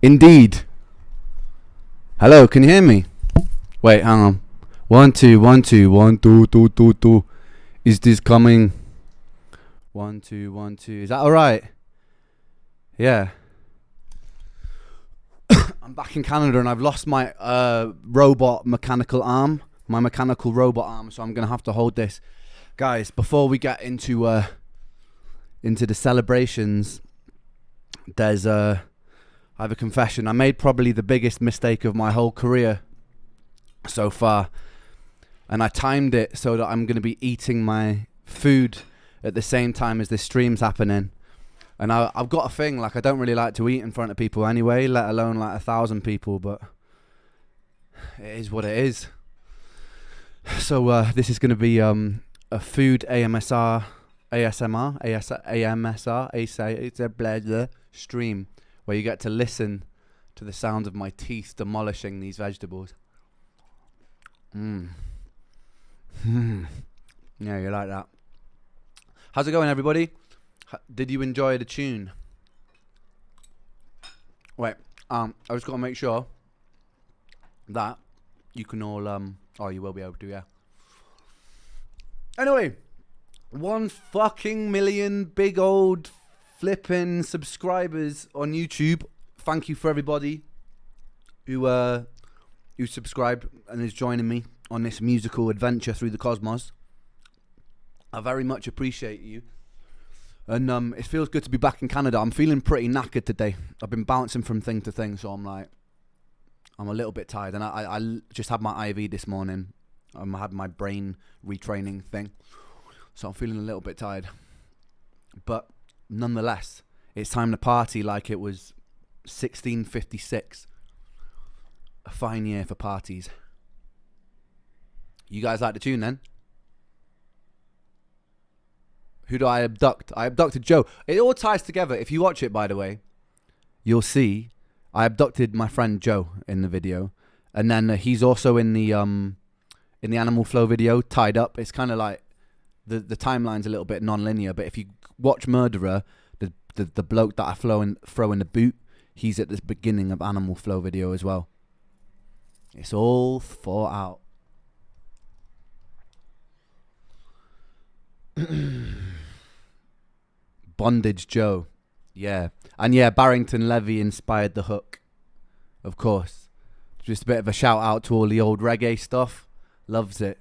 Indeed. Hello, can you hear me? Wait, hang on. 1 2 1 2 1 2 2 2 2. Is this coming? 1 2 1 2. Is that all right? Yeah. I'm back in Canada and I've lost my robot mechanical arm. My mechanical robot arm, so I'm gonna have to hold this. Guys, before we get into the celebrations, there's I have a confession. I made probably the biggest mistake of my whole career so far, and I timed it so that I'm going to be eating my food at the same time as this stream's happening. And I've got a thing, like I don't really like to eat in front of people anyway, let alone like 1,000 people, but it is what it is. So this is going to be a food AMSR stream where you get to listen to the sound of my teeth demolishing these vegetables. Yeah, you like that. How's it going, everybody? Did you enjoy the tune? Wait, I just got to make sure that you can all oh, you will be able to, yeah. Anyway, 1 fucking million big old flipping subscribers on YouTube. Thank you for everybody who subscribed and is joining me on this musical adventure through the cosmos. I very much appreciate you. And it feels good to be back in Canada. I'm feeling pretty knackered today. I've been bouncing from thing to thing, so I'm a little bit tired. And I just had my IV this morning. I had my brain retraining thing. So I'm feeling a little bit tired. But nonetheless, it's time to party like it was 1656. A fine year for parties. You guys like the tune then? Who do I abduct? I abducted Joe. It all ties together. If you watch it, by the way, you'll see I abducted my friend Joe in the video. And then he's also in the Animal Flow video, tied up. It's kind of like the timeline's a little bit non-linear, but if you watch Murderer, the bloke that I throw in the boot, he's at the beginning of Animal Flow video as well. It's all thought out. Bondage Joe. Yeah. And yeah, Barrington Levy inspired the hook. Of course. Just a bit of a shout out to all the old reggae stuff. Loves it.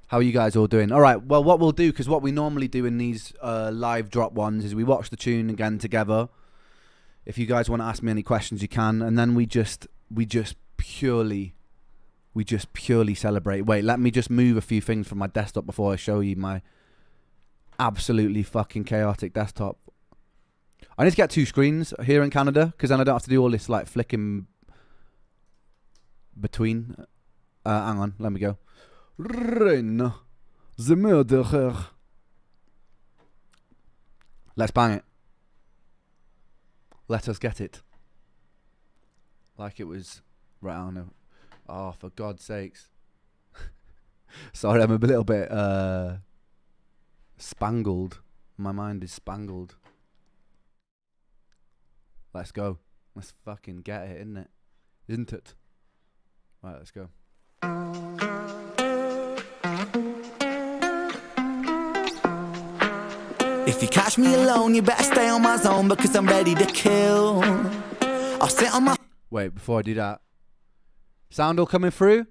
How are you guys all doing? All right, well, what we'll do, because what we normally do in these live drop ones is we watch the tune again together. If you guys want to ask me any questions, you can. And then we just purely celebrate. Wait, let me just move a few things from my desktop before I show you my absolutely fucking chaotic desktop. I need to get 2 screens here in Canada, because then I don't have to do all this like flicking between. Hang on, let me go. Reign the murderer. Let's bang it. Let us get it. Like it was right, I don't know. Oh, for God's sakes. Sorry, I'm a little bit spangled. My mind is spangled. Let's go. Let's fucking get it, isn't it? Isn't it? Right, let's go. If you catch me alone, you better stay on my zone, because I'm ready to kill. I'll sit on my... Wait, before I do that. Sound all coming through?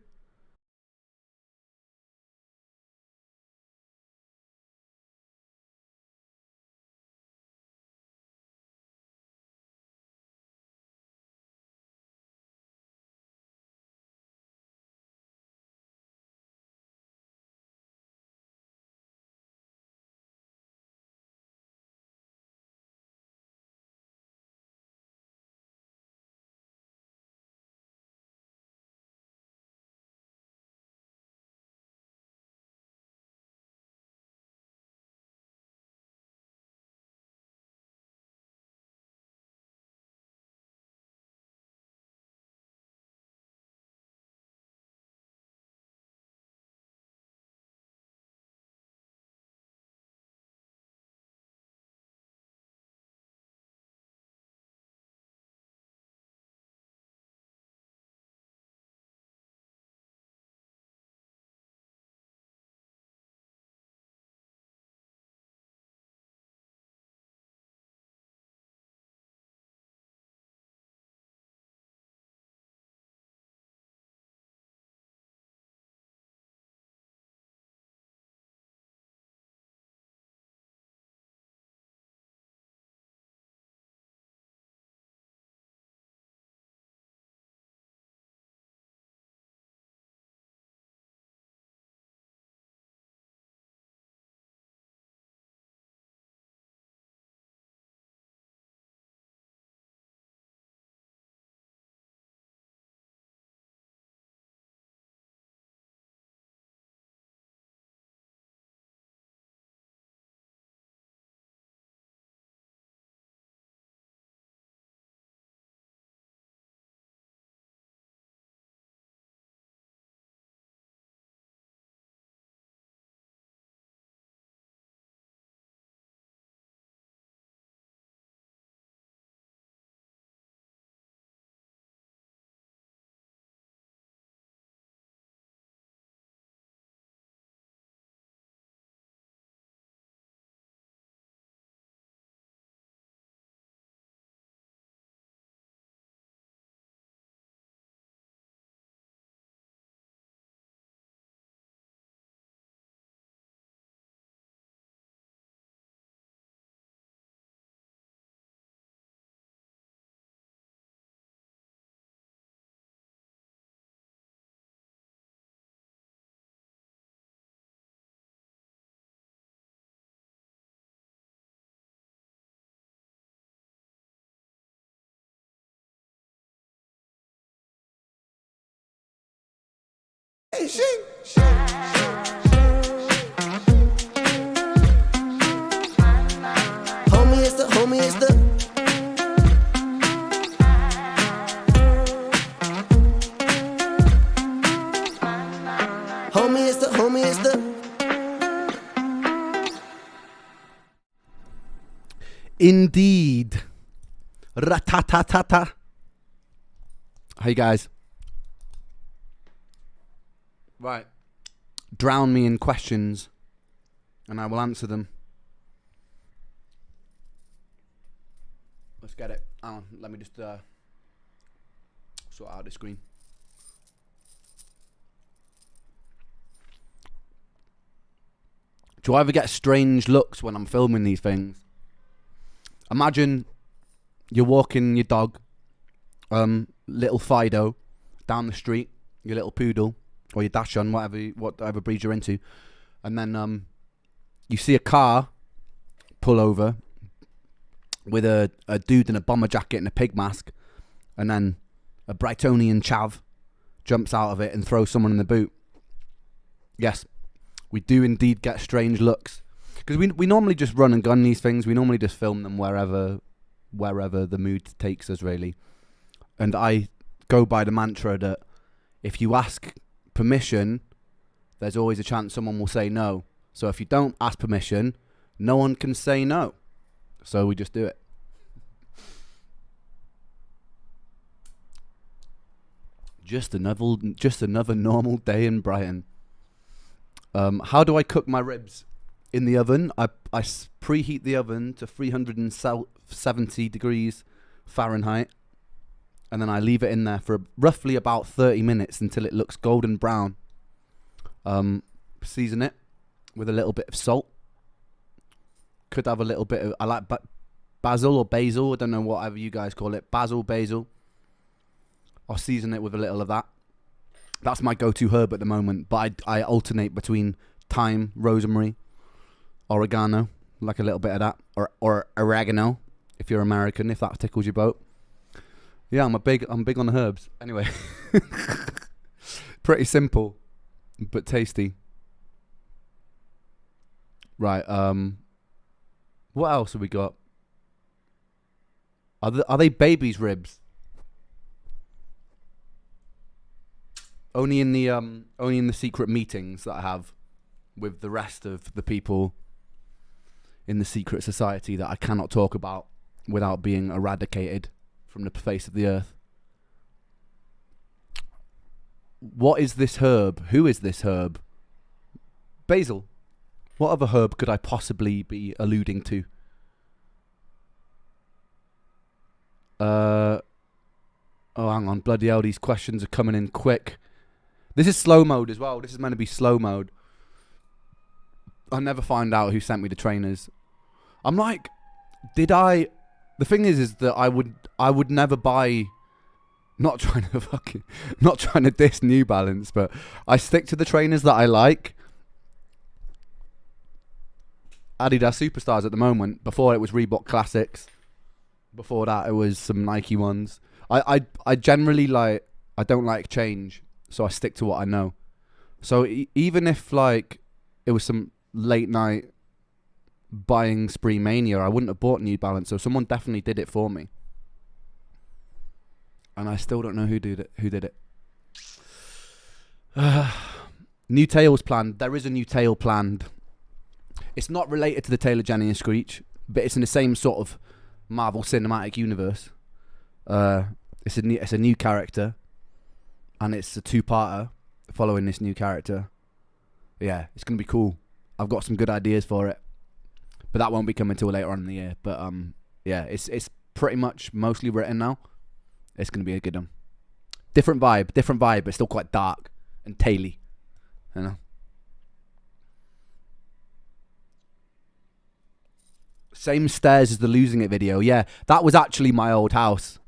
Homie, it's the, homie, it's the. Homie, it's the, homie, it's the. Indeed. Ratatatata. Hey guys. Right. Drown me in questions and I will answer them. Let's get it. Hang on, let me just sort out the screen. Do I ever get strange looks when I'm filming these things? Imagine you're walking your dog, little Fido, down the street, your little poodle, or your Dachshund, whatever breed you're into, and then you see a car pull over with a dude in a bomber jacket and a pig mask, and then a Brightonian chav jumps out of it and throws someone in the boot. Yes, we do indeed get strange looks. Because we normally just run and gun these things. We normally just film them wherever the mood takes us, really. And I go by the mantra that if you ask permission, there's always a chance someone will say no. So if you don't ask permission, no one can say no. So we just do it. Just another normal day in Brighton. How do I cook my ribs? In the oven, I preheat the oven to 370 degrees Fahrenheit, and then I leave it in there for roughly about 30 minutes until it looks golden brown. Season it with a little bit of salt. Could have a little bit of, I like basil or basil, I don't know, whatever you guys call it, basil. I'll season it with a little of that. That's my go-to herb at the moment, but I alternate between thyme, rosemary, oregano, like a little bit of that, or oregano if you're American, if that tickles your boat. Yeah, I'm big on the herbs. Anyway, pretty simple, but tasty. Right. What else have we got? Are they babies' ribs? Only in the secret meetings that I have with the rest of the people in the secret society that I cannot talk about without being eradicated from the face of the earth. What is this herb? Who is this herb? Basil. What other herb could I possibly be alluding to? Oh, hang on. Bloody hell, these questions are coming in quick. This is slow mode as well. This is meant to be slow mode. I'll never find out who sent me the trainers. I'm like, the thing is that I would never buy, not trying to diss New Balance, but I stick to the trainers that I like. Adidas Superstars at the moment. Before it was Reebok Classics. Before that it was some Nike ones. I generally I don't like change, so I stick to what I know. So even if it was some late night buying spree mania, I wouldn't have bought New Balance, so someone definitely did it for me, and I still don't know who did it. New tails planned. There is a new tail planned. It's not related to the Taylor, Jenny and Screech, but it's in the same sort of Marvel Cinematic Universe. It's a new character, and it's a two-parter following this new character. Yeah, it's gonna be cool. I've got some good ideas for it, but that won't be coming till later on in the year. But yeah, it's pretty much mostly written now. It's gonna be a good one. Different vibe, but still quite dark and taily, you know. Same stairs as the Losing It video. Yeah, that was actually my old house.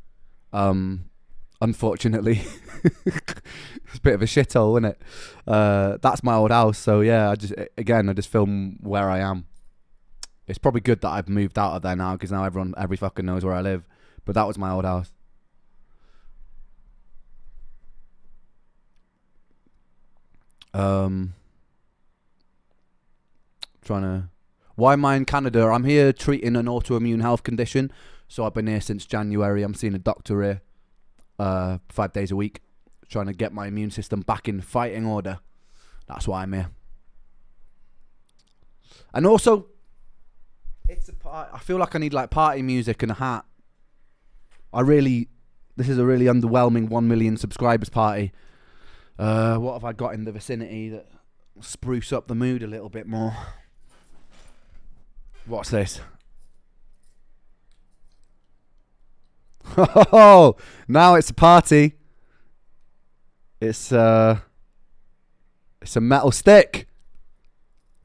Unfortunately, it's a bit of a shithole, isn't it? That's my old house. So yeah, I just film where I am. It's probably good that I've moved out of there now, because now every fucking knows where I live. But that was my old house. Trying to. Why am I in Canada? I'm here treating an autoimmune health condition. So I've been here since January. I'm seeing a doctor here 5 days a week, trying to get my immune system back in fighting order. That's why I'm here. And also, it's a part. I feel like I need like party music and a hat. This is a really underwhelming 1 million subscribers party. What have I got in the vicinity that spruce up the mood a little bit more? What's this? Oh, now it's a party. It's a metal stick.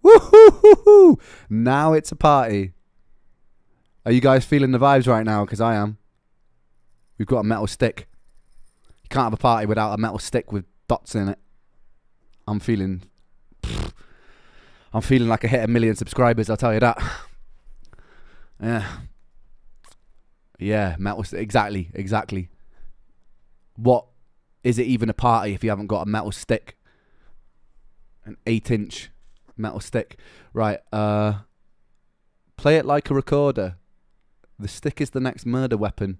Woo-hoo-hoo-hoo. Now it's a party. Are you guys feeling the vibes right now? Because I am. We've got a metal stick. You can't have a party without a metal stick with dots in it. I'm feeling like I hit 1 million subscribers, I'll tell you that. Yeah, metal stick. Exactly. What is it even a party if you haven't got a metal stick? An 8-inch metal stick. Right, play it like a recorder. The stick is the next murder weapon.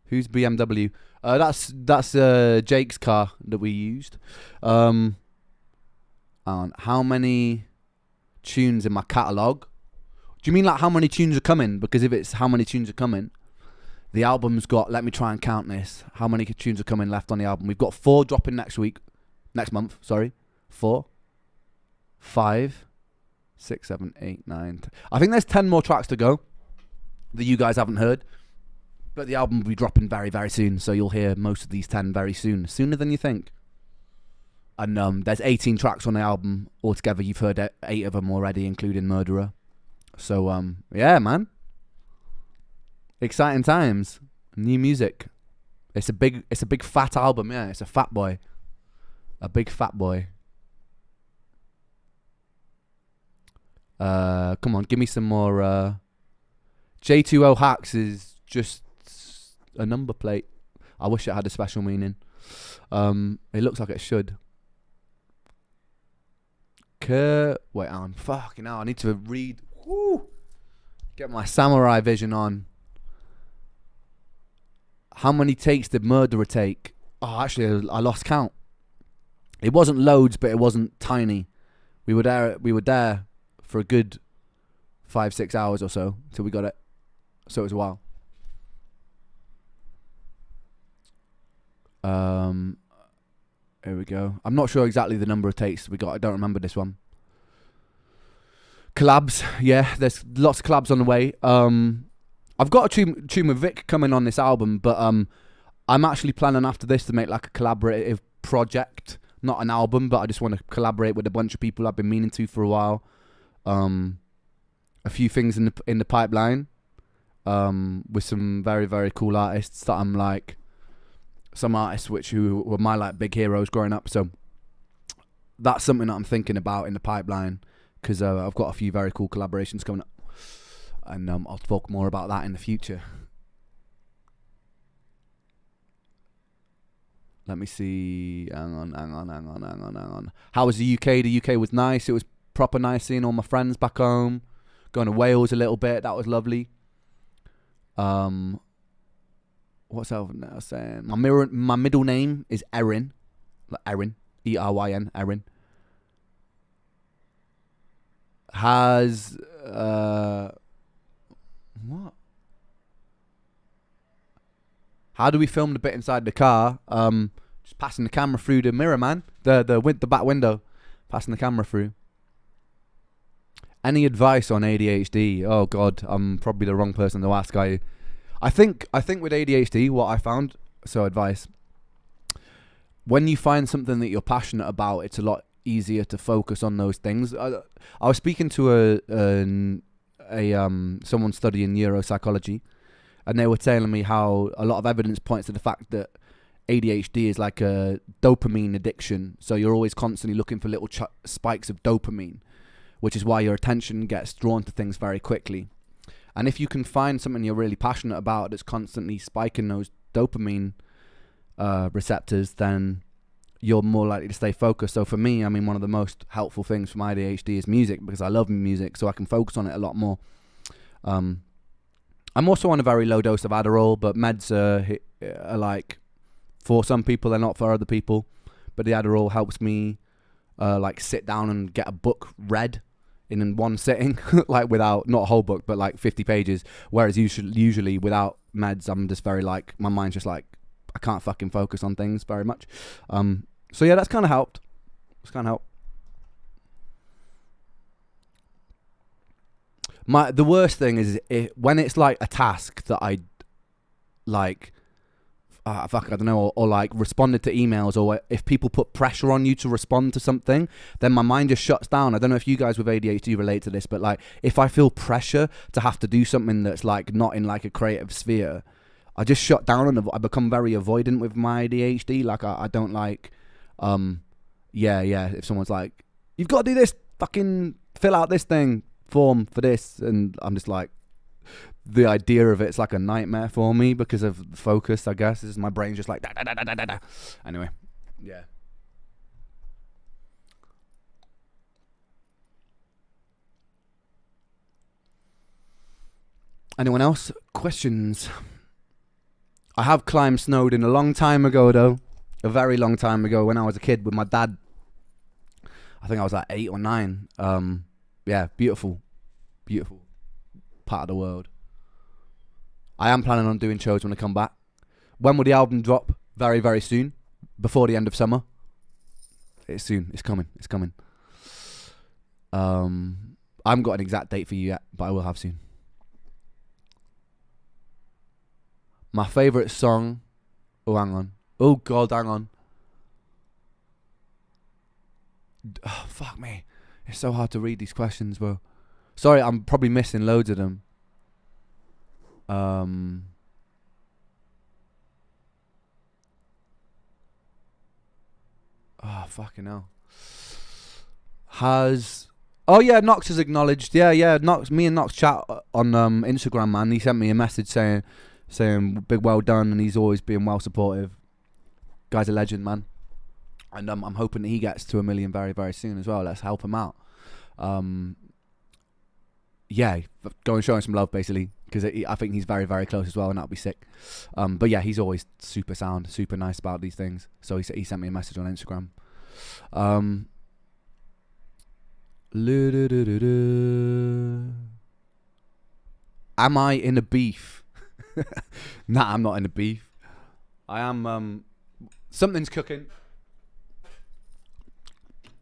Who's BMW? That's Jake's car that we used. How many tunes in my catalogue? Do you mean like how many tunes are coming? Because if it's how many tunes are coming, the album's got, let me try and count this. How many tunes are coming left on the album? We've got 4 dropping next month, sorry. 4, 5, 6, 7, 8, 9, 10. I think there's 10 more tracks to go that you guys haven't heard. But the album will be dropping very, very soon, so you'll hear most of these 10 very soon. Sooner than you think. And there's 18 tracks on the album altogether. You've heard 8 of them already, including Murderer. So, yeah, man. Exciting times. New music. It's a big fat album, yeah. It's a fat boy. A big fat boy. Come on, give me some more. J2O Hacks is just a number plate. I wish it had a special meaning. It looks like it should. Wait on. Fucking hell, I need to read. Woo! Get my samurai vision on. How many takes did Murderer take? Oh, actually, I lost count. It wasn't loads, but it wasn't tiny. We were there for a good 5-6 hours or so till we got it. So it was a while. Here we go. I'm not sure exactly the number of takes we got. I don't remember this one. Collabs, yeah. There's lots of collabs on the way. I've got a tune with Vic coming on this album, but I'm actually planning after this to make like a collaborative project, not an album, but I just want to collaborate with a bunch of people I've been meaning to for a while. A few things in the pipeline, with some very, very cool artists that I'm like, some artists who were my like big heroes growing up. So that's something that I'm thinking about in the pipeline, because I've got a few very cool collaborations coming up, and I'll talk more about that in the future. Let me see. Hang on. How was the UK? The UK was nice. It was proper nice seeing all my friends back home. Going to Wales a little bit. That was lovely. What's else I was saying? My middle name is Erin. Like Erin. Eryn. Erin. Has what? How do we film the bit inside the car? Just passing the camera through the mirror, man. The back window. Passing the camera through. Any advice on ADHD? Oh God, I'm probably the wrong person to ask. I think with ADHD, what I found, so advice, when you find something that you're passionate about, it's a lot easier to focus on those things. I was speaking to someone studying neuropsychology, and they were telling me how a lot of evidence points to the fact that ADHD is like a dopamine addiction. So you're always constantly looking for little spikes of dopamine, which is why your attention gets drawn to things very quickly. And if you can find something you're really passionate about that's constantly spiking those dopamine receptors, then you're more likely to stay focused. So for me, I mean, one of the most helpful things for my ADHD is music, because I love music, so I can focus on it a lot more. I'm also on a very low dose of Adderall, but meds are like, for some people, they're not for other people. But the Adderall helps me like sit down and get a book read in one sitting, like without, not a whole book, but like 50 pages. Whereas usually without meds, I'm just very like, my mind's just like, I can't fucking focus on things very much. So yeah, that's kind of helped. It's kind of helped. The worst thing is when it's like a task that I like, I don't know, or like responded to emails, or if people put pressure on you to respond to something, then my mind just shuts down. I don't know if you guys with ADHD relate to this, but like if I feel pressure to have to do something that's like not in like a creative sphere, I just shut down and I become very avoidant with my ADHD. Like I don't like, if someone's like, you've got to do this, fucking fill out this form for this, and I'm just like, the idea of it's like a nightmare for me because of focus, I guess. Is my brain's just like da, da, da, da, da, da. Anyway, yeah. Anyone else? Questions? I have climbed Snowdon a long time ago, though. A very long time ago, when I was a kid with my dad. I think I was like 8 or 9. Yeah, beautiful part of the world. I am planning on doing shows when I come back. When will the album drop? Very, very soon. Before the end of summer. It's soon. It's coming. I haven't got an exact date for you yet, but I will have soon. My favourite song. Oh, hang on. Oh, God, hang on. Oh, fuck me. It's so hard to read these questions, bro. Sorry, I'm probably missing loads of them. Oh, fucking hell. Oh, yeah, Knox has acknowledged. Yeah, Knox. Me and Knox chat on Instagram, man. He sent me a message saying big well done, and he's always been well supportive. Guy's a legend, man. And I'm hoping that he gets to 1 million very, very soon as well. Let's help him out. Yeah, go and show him some love, basically, because I think he's very, very close as well, and that'll be sick. But yeah, he's always super sound, super nice about these things. So he sent me a message on Instagram. Am I in a beef? Nah, I'm not in a beef. I am. Something's cooking.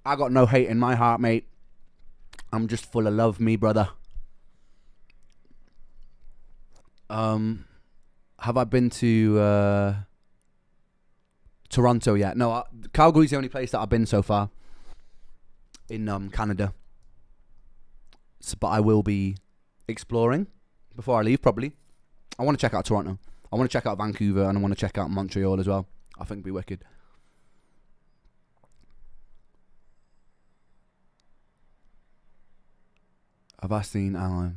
I got no hate in my heart, mate. I'm just full of love, me brother. Have I been to Toronto yet? No, Calgary's the only place that I've been so far in Canada. But I will be exploring before I leave, probably. I want to check out Toronto. I want to check out Vancouver, and I want to check out Montreal as well. I think it'd be wicked. Have I seen Alan?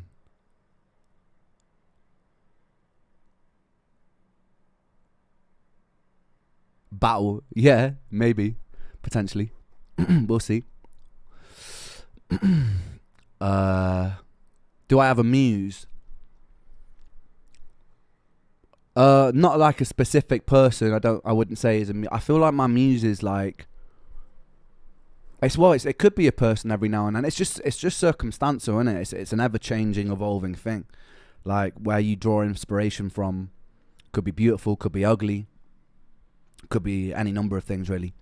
Battle? Yeah, maybe. Potentially. We'll see. Do I have a muse? Not like a specific person. I wouldn't say is a muse. I feel like my muse is like, it could be a person every now and then. It's just circumstantial, isn't it? It's an ever-changing, evolving thing. Like, where you draw inspiration from could be beautiful, could be ugly, could be any number of things, really.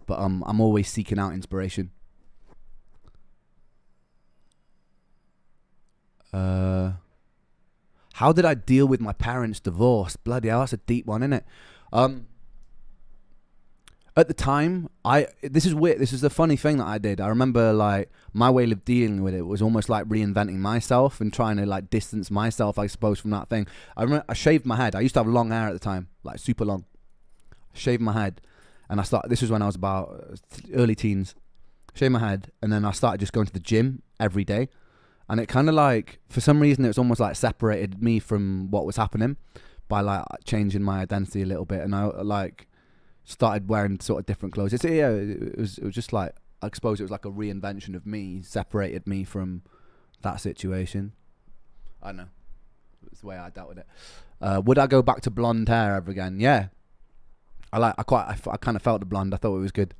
But I'm always seeking out inspiration. How did I deal with my parents' divorce? Bloody hell, that's a deep one, isn't it? At the time, this is weird. This is the funny thing that I did. I remember, like, my way of dealing with it was almost like reinventing myself and trying to, like, distance myself, I suppose, from that thing. I remember I shaved my head. I used to have long hair at the time, like super long. Shaved my head, and this was when I was about early teens. Shaved my head, and then I started just going to the gym every day. And it kind of like, for some reason, it was almost like separated me from what was happening by like changing my identity a little bit. And I like, started wearing sort of different clothes. It was just like, I suppose it was like a reinvention of me, separated me from that situation. I don't know. It's the way I dealt with it. Would I go back to blonde hair ever again? Yeah. I kind of felt the blonde. I thought it was good.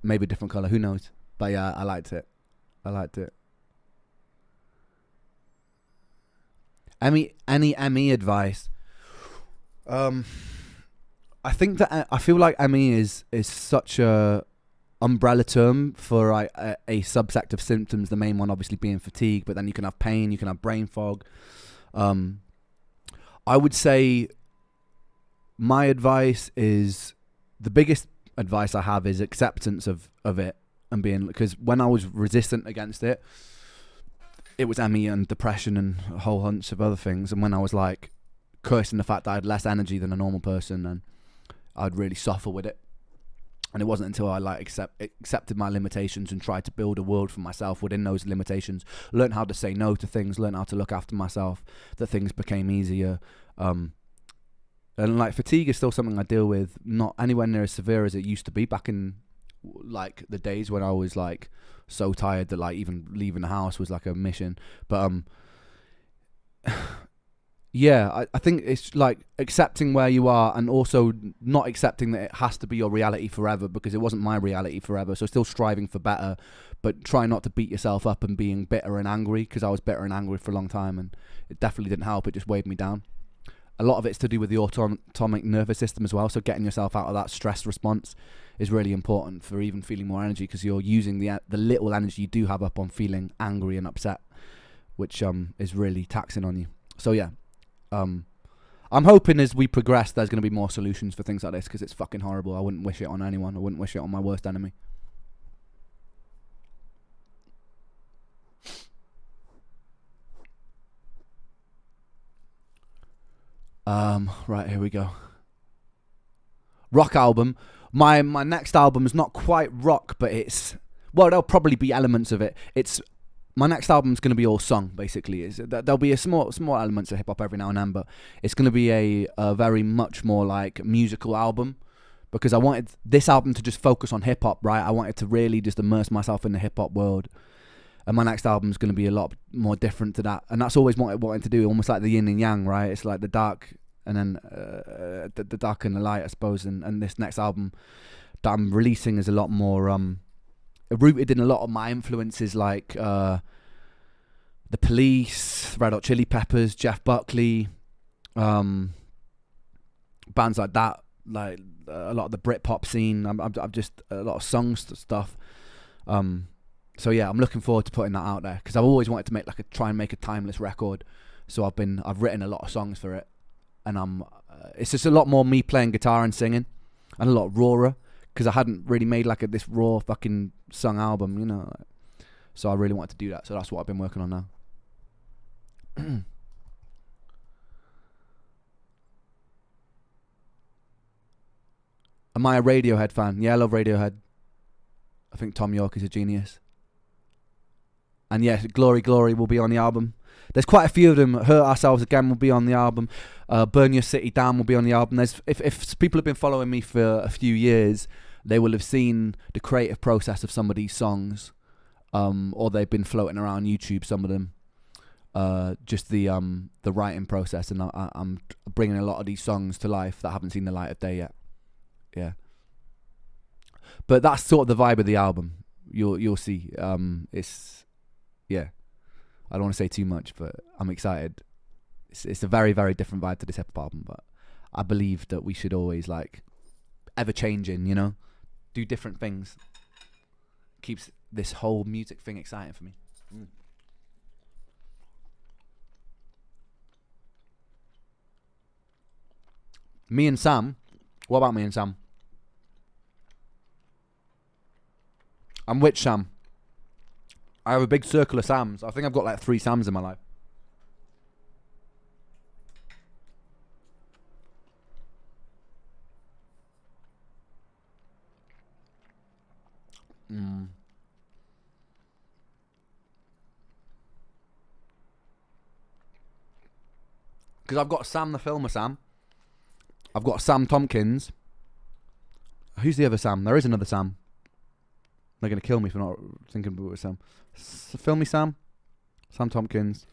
Maybe a different colour. Who knows? But yeah, I liked it. Any ME advice? I think that I feel like ME is such a umbrella term for a subset of symptoms. The main one obviously being fatigue, but then you can have pain, you can have brain fog. I would say my advice is, the biggest advice I have is acceptance of it, and being, because when I was resistant against it, it was ME and depression and a whole bunch of other things. And when I was like cursing the fact that I had less energy than a normal person, and I'd really suffer with it. And it wasn't until I like accepted my limitations and tried to build a world for myself within those limitations, learned how to say no to things, learned how to look after myself, that things became easier. And like fatigue is still something I deal with, not anywhere near as severe as it used to be back in like the days when I was like so tired that like even leaving the house was like a mission. But yeah, I think it's like accepting where you are, and also not accepting that it has to be your reality forever, because it wasn't my reality forever. So still striving for better, but try not to beat yourself up and being bitter and angry, because I was bitter and angry for a long time, and it definitely didn't help. It just weighed me down. A lot of it's to do with the autonomic nervous system as well. So getting yourself out of that stress response is really important for even feeling more energy, because you're using the little energy you do have up on feeling angry and upset, which is really taxing on you. So yeah. I'm hoping as we progress there's going to be more solutions for things like this, because it's fucking horrible. I wouldn't wish it on anyone. I wouldn't wish it on my worst enemy. Right, here we go. Rock album. My next album is not quite rock, but it's, well, there'll probably be elements of it. My next album's going to be all song, basically. There'll be a small elements of hip hop every now and then, but it's going to be a very much more like musical album, because I wanted this album to just focus on hip hop, right? I wanted to really just immerse myself in the hip hop world, and my next album's going to be a lot more different to that. And that's always what I wanted to do, almost like the yin and yang, right? It's like the dark and then the dark and the light, I suppose. And this next album that I'm releasing is a lot more rooted in a lot of my influences, like The Police, Red Hot Chili Peppers, Jeff Buckley, bands like that, like a lot of the Britpop scene. I'm just a lot of songs stuff. So yeah, I'm looking forward to putting that out there, because I've always wanted to try and make a timeless record. So I've written a lot of songs for it, and it's just a lot more me playing guitar and singing, and a lot rawer, because I hadn't really made like this raw fucking sung album, you know. So I really wanted to do that. So that's what I've been working on now. Am I a Radiohead fan? Yeah, I love Radiohead. I think Tom York is a genius. And yes, Glory Glory will be on the album. There's quite a few of them. Hurt Ourselves Again will be on the album. Burn Your City Down will be on the album. If people have been following me for a few years, they will have seen the creative process of some of these songs, or they've been floating around YouTube, some of them. Just the writing process, and I'm bringing a lot of these songs to life that haven't seen the light of day yet. Yeah, but that's sort of the vibe of the album. You'll see. It's, yeah, I don't want to say too much, but I'm excited. It's a very, very different vibe to this hip hop album, but I believe that we should always like ever changing, you know, do different things. Keeps this whole music thing exciting for me. Me and Sam. What about me and Sam? I'm which Sam? I have a big circle of Sams. I think I've got like 3 Sams in my life. Because I've got Sam the Filmer Sam. I've got Sam Tompkins. Who's the other Sam? There is another Sam. They're going to kill me for not thinking about Sam. Film me Sam. Sam Tompkins.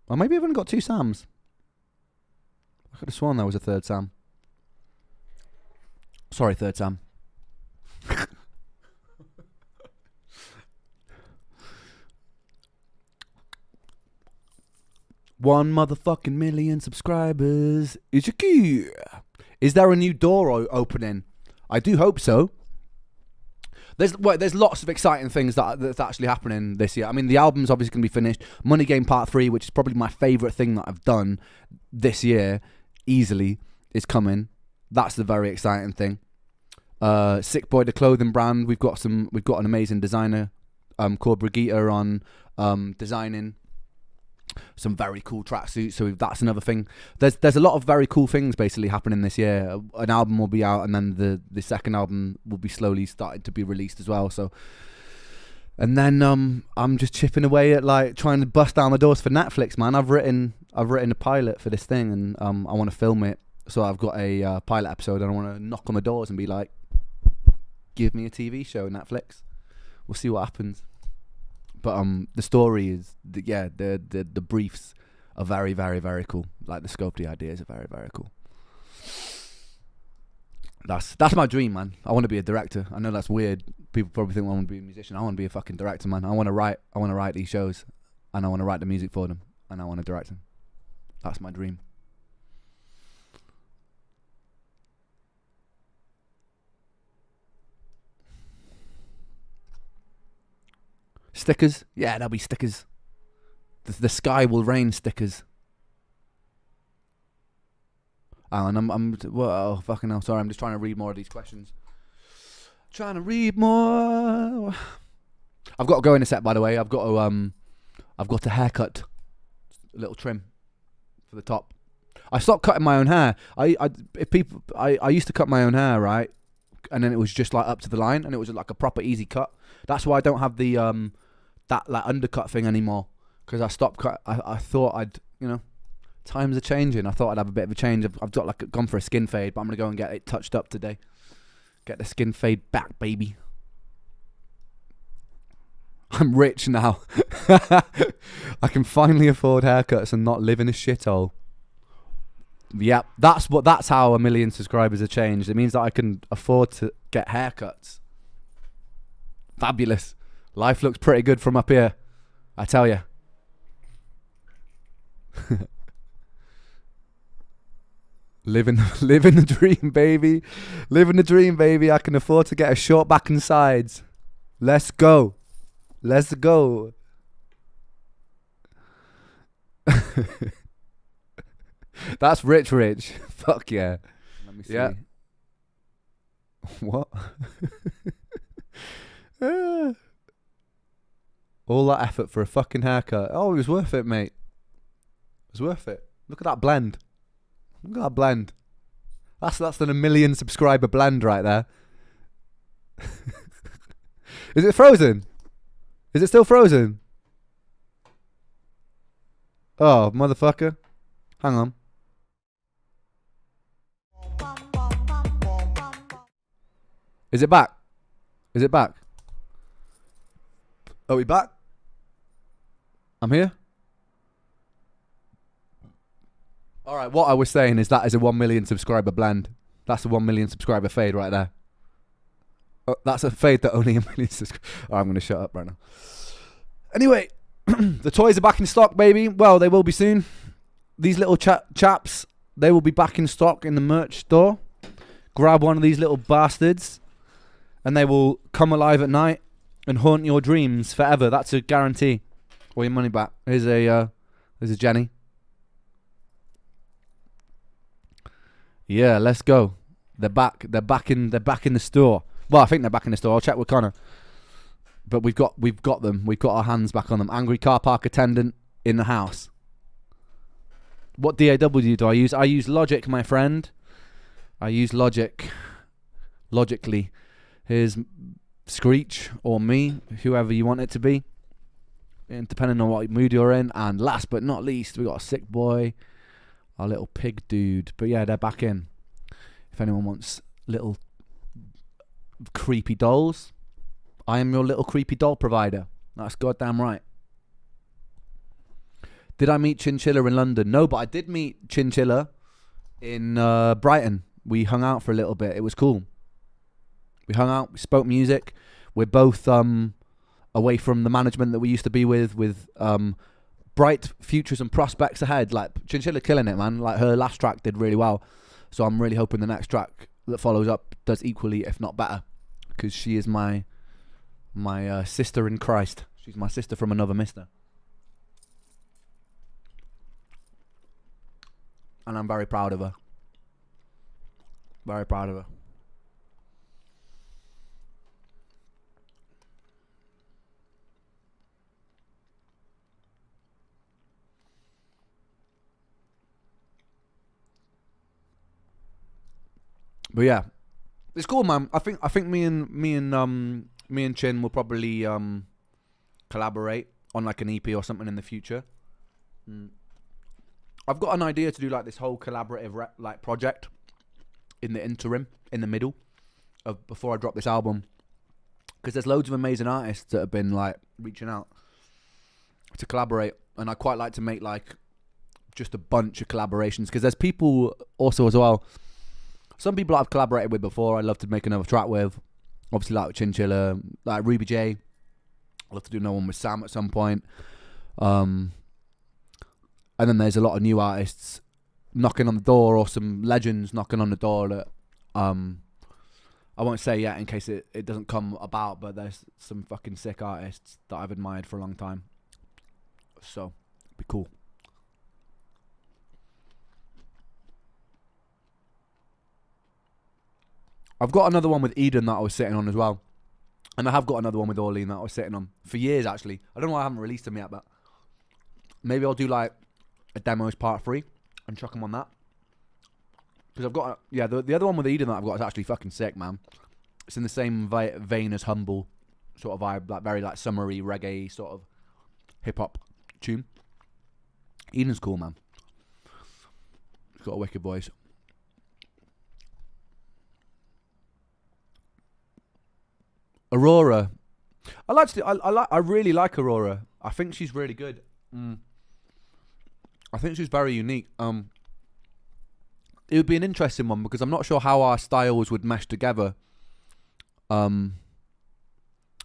Or maybe I've only got 2 Sams. I could have sworn there was a third Sam. Sorry, third Sam. One motherfucking million subscribers. Is your key? Is there a new door opening? I do hope so. There's lots of exciting things that's actually happening this year. I mean, the album's obviously going to be finished. Money Game Part 3, which is probably my favourite thing that I've done this year, easily, is coming. That's the very exciting thing. Sick Boy, the clothing brand. We've got an amazing designer called Brigitte on designing some very cool tracksuits. So that's another thing. There's a lot of very cool things basically happening this year. An album will be out, and then the second album will be slowly starting to be released as well. So, and then I'm just chipping away at like trying to bust down the doors for Netflix, man. I've written a pilot for this thing, and I want to film it. So I've got a pilot episode, and I want to knock on the doors and be like, "Give me a TV show, Netflix. We'll see what happens." But the story is, the briefs are very, very, very cool. Like the scope, the ideas are very, very cool. That's my dream, man. I want to be a director. I know that's weird. People probably think I want to be a musician. I want to be a fucking director, man. I want to write these shows, and I want to write the music for them, and I want to direct them. That's my dream. Stickers? Yeah, there'll be stickers. The sky will rain stickers. Oh, and oh, fucking hell, sorry, I'm just trying to read more of these questions. Trying to read more. I've got to go in a sec, by the way. I've got a haircut. A little trim for the top. I stopped cutting my own hair. I used to cut my own hair, right? And then it was just like up to the line, and it was like a proper easy cut. That's why I don't have the that like undercut thing anymore, because I stopped cut. I thought I'd, times are changing. I thought I'd have a bit of a change. I've gone for a skin fade, but I'm gonna go and get it touched up today. Get the skin fade back, baby. I'm rich now. I can finally afford haircuts and not live in a shithole. Yep, that's how 1 million subscribers have changed. It means that I can afford to get haircuts. Fabulous. Life looks pretty good from up here, I tell you. Living the dream, baby. Living the dream, baby. I can afford to get a short back and sides. Let's go. Let's go. That's rich. Fuck yeah. Let me see. Yeah. What? All that effort for a fucking haircut. Oh, it was worth it, mate. It was worth it. Look at that blend. Look at that blend. That's an 1 million subscriber blend right there. Is it frozen? Is it still frozen? Oh, motherfucker. Hang on. Is it back? Is it back? Are we back? I'm here. Alright, what I was saying is that is a 1 million subscriber blend. That's a 1 million subscriber fade right there. Oh, that's a fade that only 1 million subscribers. Oh, I'm going to shut up right now. Anyway, the toys are back in stock, baby. Well, they will be soon. These little chaps, they will be back in stock in the merch store. Grab one of these little bastards, and they will come alive at night and haunt your dreams forever. That's a guarantee. Or your money back. Here's a Jenny. Yeah, let's go. They're back. They're back in the store. Well, I think they're back in the store. I'll check with Connor. But we've got them. We've got our hands back on them. Angry car park attendant in the house. What DAW do I use? I use Logic, my friend. I use Logic. Logically. Here's Screech or me, whoever you want it to be, and depending on what mood you're in. And last but not least, we got a Sick Boy, our little pig dude. But yeah, they're back in. If anyone wants little creepy dolls. I am your little creepy doll provider. That's goddamn right. Did I meet Chinchilla in London? No, but I did meet Chinchilla in Brighton. We hung out for a little bit. It was cool. We hung out. We spoke music. We're both away from the management that we used to be with bright futures and prospects ahead. Like, Chinchilla killing it, man. Like, her last track did really well. So I'm really hoping the next track that follows up does equally, if not better. Because she is my sister in Christ. She's my sister from another mister. And I'm very proud of her. Very proud of her. But yeah, it's cool, man. I think me and Chin will probably collaborate on like an EP or something in the future. I've got an idea to do like this whole collaborative like project in the interim, in the middle of before I drop this album, because there's loads of amazing artists that have been like reaching out to collaborate, and I quite like to make like just a bunch of collaborations, because there's people also as well. Some people I've collaborated with before, I'd love to make another track with. Obviously, like with Chinchilla, like Ruby J. I'd love to do another one with Sam at some point. And then there's a lot of new artists knocking on the door, or some legends knocking on the door that I won't say yet in case it doesn't come about, but there's some fucking sick artists that I've admired for a long time. So, it'd be cool. I've got another one with Eden that I was sitting on as well. And I have got another one with Orlean that I was sitting on for years, actually. I don't know why I haven't released them yet, but maybe I'll do like a demos part 3 and chuck them on that. Because I've got, the other one with Eden that I've got is actually fucking sick, man. It's in the same vein as Humble sort of vibe, like very like summery reggae sort of hip-hop tune. Eden's cool, man. He's got a wicked voice. Aurora, I really like Aurora. I think she's really good. I think she's very unique. It would be an interesting one because I'm not sure how our styles would mesh together. But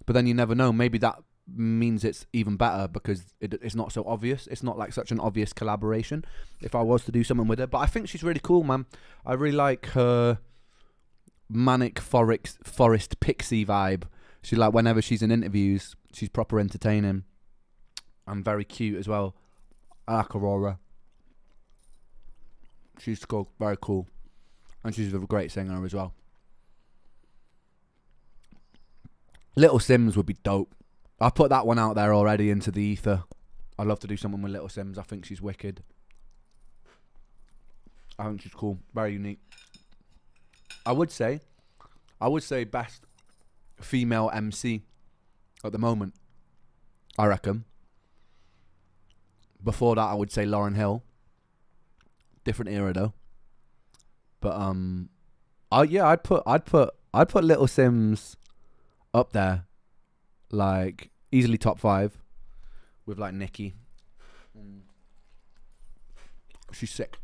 then you never know. Maybe that means it's even better because it's not so obvious. It's not like such an obvious collaboration if I was to do something with her. But I think she's really cool, man. I really like her manic forest pixie vibe. She like whenever she's in interviews, she's proper entertaining and very cute as well. I like Aurora. She's cool, very cool, and she's a great singer as well. Little Sims would be dope. I put that one out there already into the ether. I'd love to do something with Little Sims. I think she's wicked. I think she's cool, very unique. I would say best female MC at the moment, I reckon. Before that, I would say Lauryn Hill. Different era though. But I'd put Little Sims up there, like easily top 5, with like Nicki. She's sick.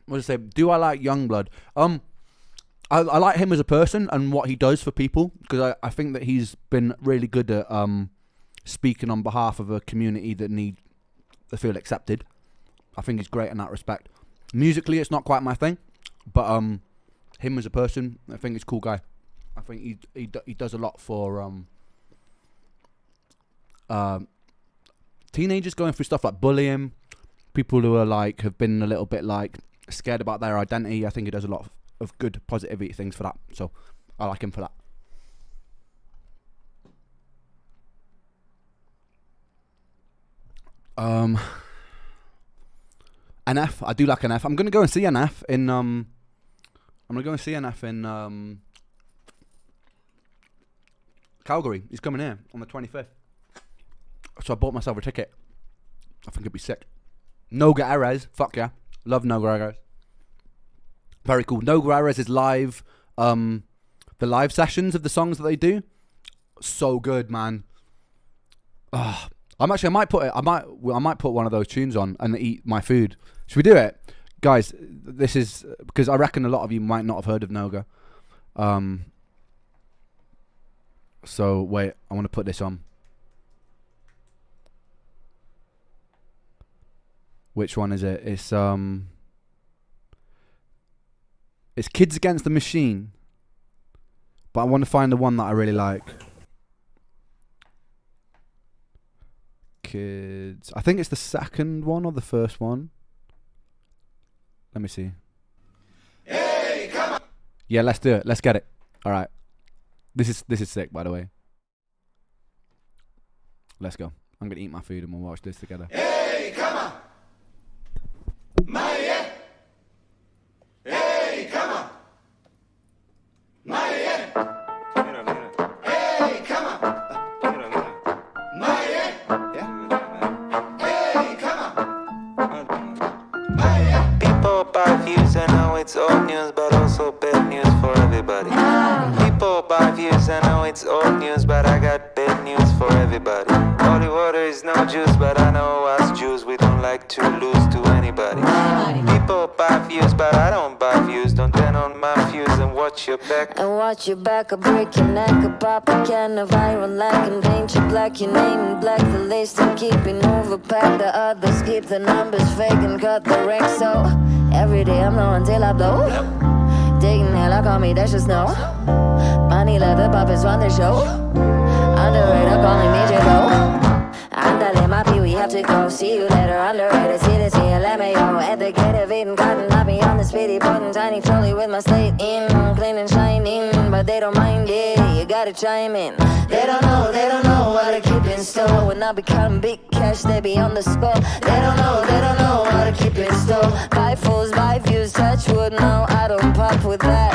What to say? Do I like Youngblood? I like him as a person and what he does for people, because I think that he's been really good at speaking on behalf of a community that need to feel accepted. I think he's great in that respect. Musically, it's not quite my thing, but him as a person, I think he's a cool guy. I think he does a lot for teenagers going through stuff like bullying, people who are like have been a little bit like scared about their identity. I think he does a lot of good positivity things for that, so I like him for that. NF. I do like NF. I'm gonna go and see NF in I'm gonna go and see NF in Calgary. He's coming here on the 25th. So I bought myself a ticket. I think it'd be sick. Noga Erez. Fuck yeah. Love Noga Erez. Very cool. Noga Erez is live. The live sessions of the songs that they do. So good, man. I might put one of those tunes on and eat my food. Should we do it? Guys, this is because I reckon a lot of you might not have heard of Noga. So wait, I want to put this on. Which one is it? It's Kids Against the Machine. But I want to find the one that I really like. Kids. I think it's the second one or the first one. Let me see. Hey, come on. Yeah, let's do it. Let's get it. All right. This is sick, by the way. Let's go. I'm gonna eat my food and we'll watch this together. Hey, come on. Maya. Hey, come on. Maya. Hey, come on. Maya. Hey, come on. Maya. People buy views, I know it's old news, but also bad news for everybody. People buy views, I know it's old news, but I got bad news for everybody. Holy water is no juice, but I know us Jews, we don't like to lose to anybody. People buy views, but I don't buy views. Don't turn on my views and watch your back. And watch your back, I'll break your neck, I'll pop a can of iron lack and paint you black, your name in black, the list and keeping overpacked. The others keep the numbers fake and cut the rank, so every day I'm low until I blow. Taking hell, I call me, that's just no. Money let the puppets run the show. Underrated, calling me J-Lo. Andale, my pee, we have to go. See you later, underrated. See the CLMAO. At the gate of Eden, cotton. I'll be on the speedy button. Tiny trolley with my slate in. Clean and shining, but they don't mind it. You gotta chime in. They don't know what to keep in store. When I become big cash, they be on the score. They don't know what to keep in store. Buy fools, buy views, touch wood. No, I don't pop with that.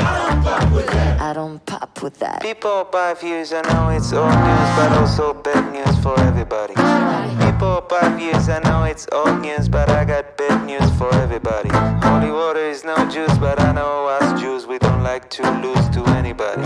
I don't pop with that. People buy views, I know it's old news, but also bad news for everybody. People buy views, I know it's old news, but I got bad news for everybody. Holy water is no juice, but I know us Jews, we don't like to lose to anybody.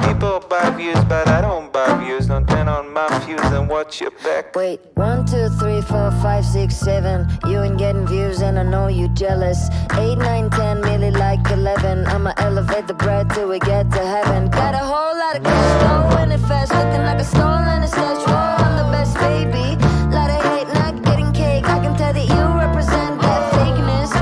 People buy views, but I don't buy views. Don't turn on my views and watch your back. Wait, 1, 2, 3, 4, 5, 6, 7. You ain't getting views and I know you jealous. 8, 9, 10, really like 11. I'ma elevate the bread till we get to heaven. Got a whole lot of cash, going it fast, looking like a stolen statue. I'm the best, baby. Lot of hate, not getting cake. I can tell that you represent that fakeness.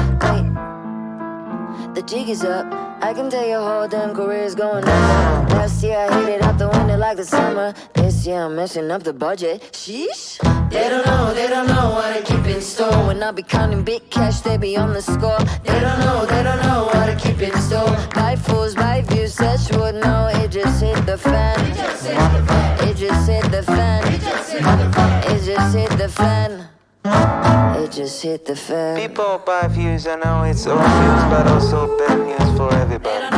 Wait, the jig is up. I can tell your whole damn career's going under. Last year I hit it out the window like the summer. This year I'm messing up the budget. Sheesh. They don't know what to keep in store. When I be counting big cash, they be on the score. They don't know what to keep in store. Buy fools, buy views, such would know. It just hit the fan. It just hit the fan. It just hit the fan. It just hit the fan. People buy views, I know it's old news, but also bad news for everybody.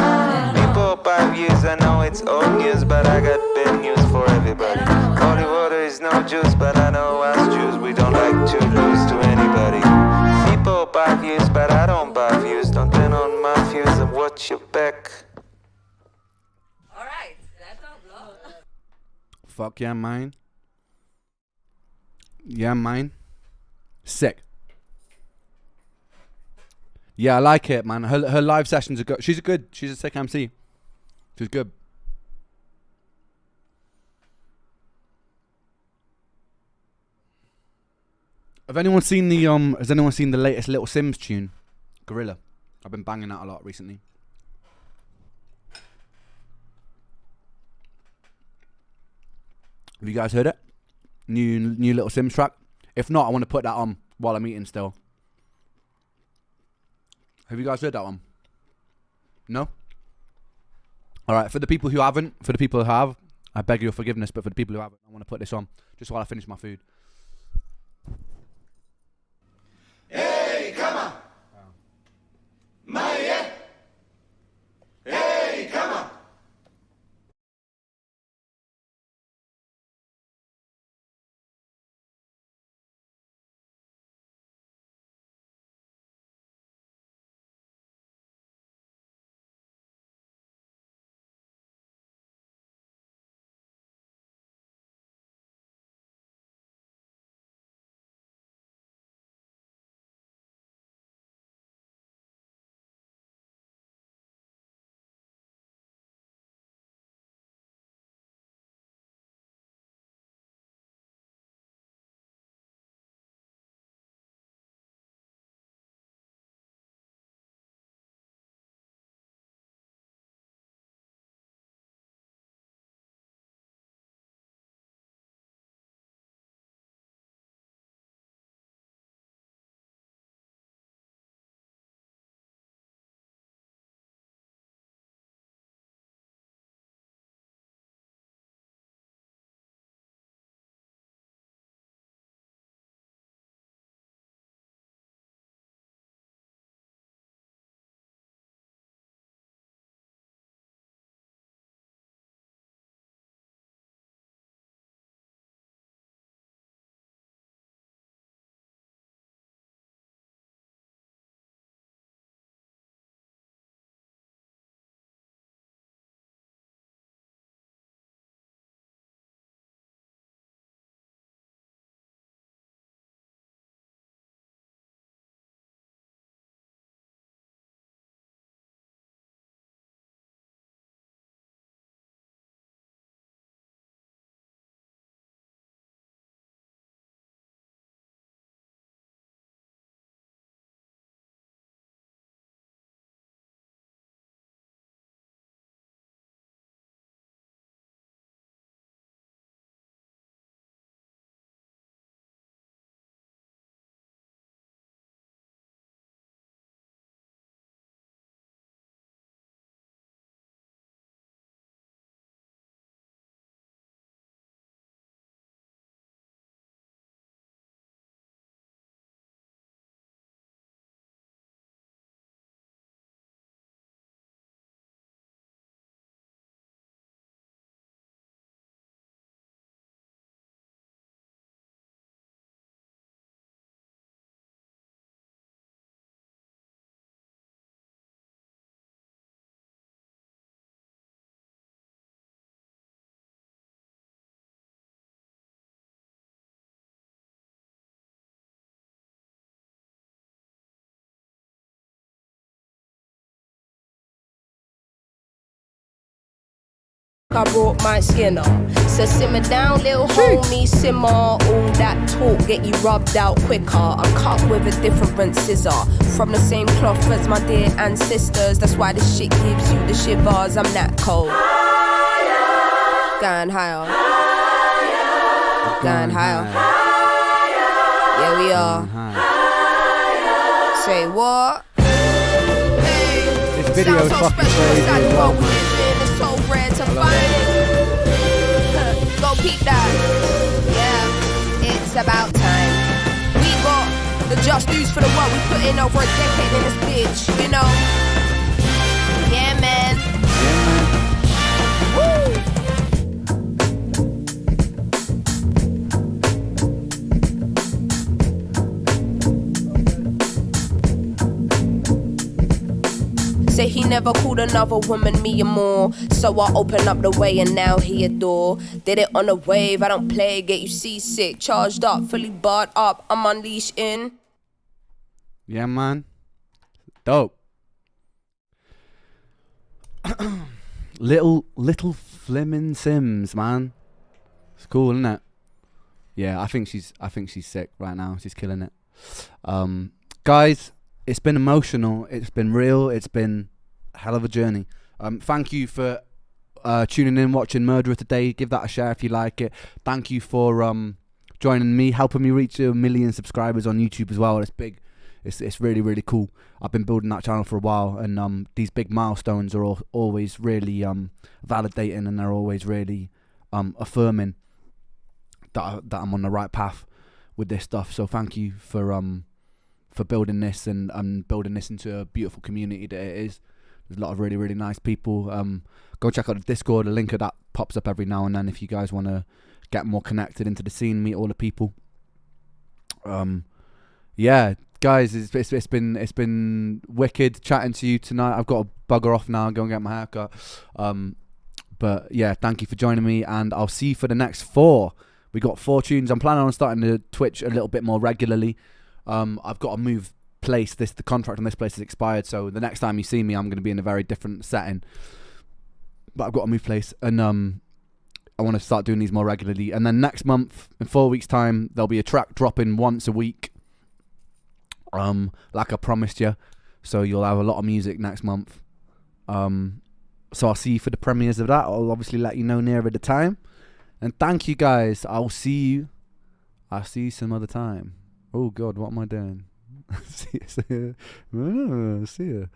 People buy views, I know it's old news, but I got bad news for everybody. Holy water is no juice, but I know us Jews, we don't like to lose to anybody. People buy views, but I don't buy views. Don't turn on my views and watch your back. Alright, that's all blow. Fuck yeah, man. Yeah, man. Sick. Yeah, I like it, man. Her live sessions are good. She's a sick MC. She's good. Has anyone seen the latest Little Sims tune? Gorilla. I've been banging that a lot recently. Have you guys heard it? New Little Sims track? If not, I want to put that on while I'm eating still. Have you guys heard that one? No? Alright, for the people who haven't, for the people who have, I beg your forgiveness, but for the people who haven't, I want to put this on just while I finish my food. I brought my skin on. So simmer down, little homie, simmer. All that talk get you rubbed out quicker. I'm cut with a different scissor. From the same cloth as my dear ancestors. That's why this shit gives you the shivers. I'm that cold. Going higher. Going higher. Yeah, we are. Say what? This video is fucking crazy as well, man. So rare to find it. Go peep that. Yeah, it's about time. We got the just dues for the work we put in over a decade in this bitch, you know. Yeah, man. Woo. Say he never called another woman me and more. So I open up the way and now he adore. Did it on a wave, I don't play, get you seasick. Charged up, fully barred up, I'm unleashed in. Yeah, man. Dope. little Fleming Sims, man. It's cool, isn't it? Yeah, I think she's sick right now. She's killing it. Guys, it's been emotional. It's been real. It's been a hell of a journey. Thank you for tuning in, watching Murderer today. Give that a share if you like it. Thank you for joining me, helping me reach 1 million subscribers on YouTube as well. It's big. It's really, really cool. I've been building that channel for a while, and these big milestones are always really validating, and they're always really affirming that I'm on the right path with this stuff. So thank you for building this and building this into a beautiful community that it is. There's a lot of really, really nice people. Go check out the Discord. A link of that pops up every now and then if you guys want to get more connected into the scene, meet all the people. Yeah, guys, it's been wicked chatting to you tonight. I've got to bugger off now and go and get my haircut. But yeah, thank you for joining me, and I'll see you for the next 4. We got 4 tunes. I'm planning on starting to Twitch a little bit more regularly. I've got to move place. The contract on this place has expired, so the next time you see me, I'm going to be in a very different setting. But I've got to move place, and I want to start doing these more regularly. And then next month, in 4 weeks' time, there'll be a track dropping once a week, like I promised you. So you'll have a lot of music next month. So I'll see you for the premieres of that. I'll obviously let you know nearer the time. And thank you, guys. I'll see you some other time. Oh God, what am I doing? see you.